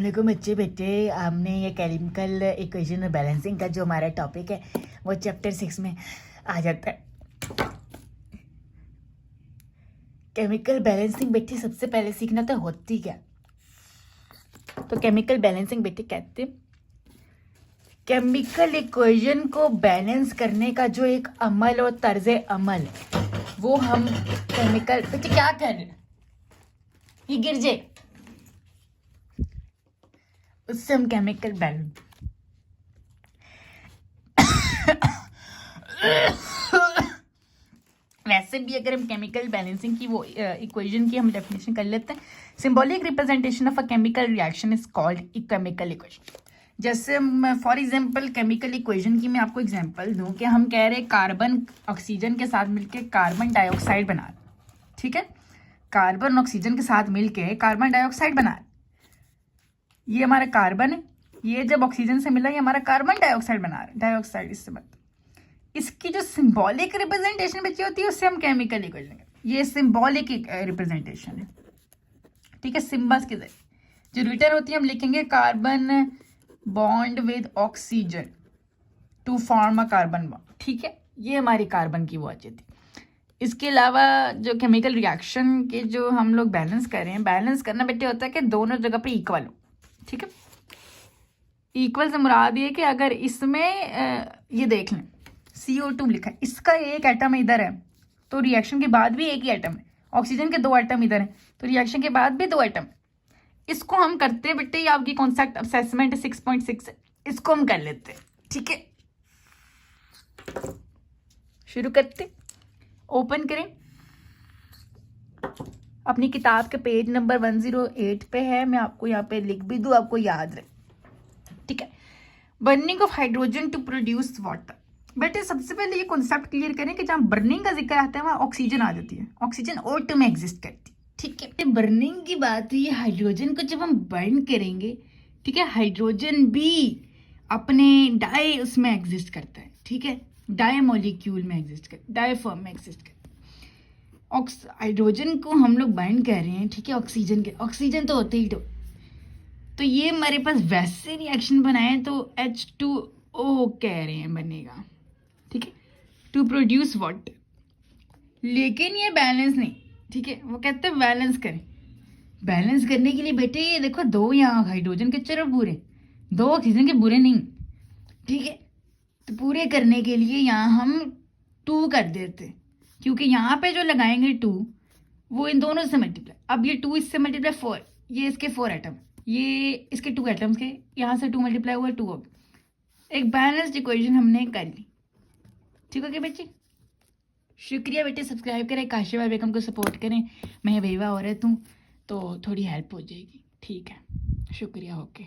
वालेकुम बच्चे बेटे। हमने ये केमिकल इक्वेशन और बैलेंसिंग का जो हमारा टॉपिक है वो चैप्टर 6 में आ जाता है। केमिकल बैलेंसिंग बेटे सबसे पहले सीखना तो होती क्या। तो केमिकल बैलेंसिंग बेटे कहते हैं केमिकल इक्वेशन को बैलेंस करने का जो एक अमल और तर्ज अमल है वो हम केमिकल बेटे क्या कर रहे हैं, ये गिर जाए, उससे हम केमिकल बैलेंस वैसे भी अगर हम केमिकल बैलेंसिंग की वो इक्वेशन की हम डेफिनेशन कर लेते हैं, symbolic representation of a chemical reaction is called a chemical equation. जैसे फॉर एग्जांपल केमिकल इक्वेशन की मैं आपको एग्जांपल दूं कि हम कह रहे हैं कार्बन ऑक्सीजन के साथ मिलके कार्बन डाइऑक्साइड बना रहे, ठीक है, कार्बन ऑक्सीजन के साथ मिलके कार्बन डाइऑक्साइड बना रहे। ये हमारा कार्बन है, ये जब ऑक्सीजन से मिला ये हमारा कार्बन डाइऑक्साइड बना रहे, डाइऑक्साइड इससे मतलब इसकी जो सिंबॉलिक रिप्रेजेंटेशन बची होती है उससे हम केमिकल इक्वेशन करते हैं। ये सिंबॉलिक रिप्रेजेंटेशन है, ठीक है, सिंबल्स के जरिए जो रिटर्न होती है हम लिखेंगे carbon bond with oxygen to form a carbon bond, ठीक है, ये हमारी कार्बन की वो आ जाती है। इसके अलावा जो केमिकल रिएक्शन के जो हम लोग बैलेंस कर रहे हैं, बैलेंस करना बेटे होता है कि दोनों जगह पे इक्वल हो, ठीक है। इक्वल से मुराद ये कि अगर इसमें ये देख लें CO2 लिखा है, इसका एक एटम इधर है तो रिएक्शन के बाद भी एक ही एटम है, ऑक्सीजन के 2 एटम इधर है तो रिएक्शन के बाद भी 2 एटम। इसको हम करते हैं बेटे, ये आपकी कॉन्सेप्ट असेसमेंट 6.6 है, इसको हम कर लेते हैं, ठीक है। शुरू करते, ओपन करें, अपनी किताब के पेज नंबर 108 पे है, मैं आपको यहाँ पे लिख भी दूँ, आपको याद रहे, ठीक है। Burning of hydrogen to produce water. बेटे सबसे पहले ये कॉन्सेप्ट क्लियर करें कि जहाँ बर्निंग का जिक्र आता है वहाँ ऑक्सीजन आ जाती है, ऑक्सीजन O2 में एग्जिस्ट करती है, ठीक है। बर्निंग की बात हुई, हाइड्रोजन को जब हम बर्न करेंगे, ठीक है, हाइड्रोजन भी अपने डाई उसमें एग्जिस्ट करता है, ठीक है, डाई मॉलिक्यूल में एग्जिस्ट कर, डाई फॉर्म में एग्जिस्ट करता है। हाइड्रोजन को हम लोग बर्न कर रहे हैं, ठीक है, ऑक्सीजन के, ऑक्सीजन तो होते ही तो ये हमारे पास वैसे रिएक्शन बनाए तो H2O कह रहे हैं बनेगा, ठीक है, टू प्रोड्यूस वाटर। लेकिन ये बैलेंस नहीं, ठीक है, वो कहते हैं बैलेंस करें। बैलेंस करने के लिए बेटे ये देखो 2 यहाँ हाइड्रोजन के चलो बुरे, 2 ऑक्सीजन के बुरे नहीं, ठीक है, तो पूरे करने के लिए यहाँ हम 2 कर देते, क्योंकि यहाँ पे जो लगाएंगे 2 वो इन दोनों से मल्टीप्लाई, अब ये 2 इससे मल्टीप्लाई 4, ये इसके 4 एटम, ये इसके 2 एटम्स के, यहाँ से 2 मल्टीप्लाई हुआ 2 हो गया, एक बैलेंस्ड इक्वेशन हमने कर ली, ठीक है बच्चे। शुक्रिया बेटे, सब्सक्राइब करें, काशिफा बेगम को सपोर्ट करें, मैं वेवा औरत हूँ तो थोड़ी हेल्प हो जाएगी, ठीक है, शुक्रिया, ओके।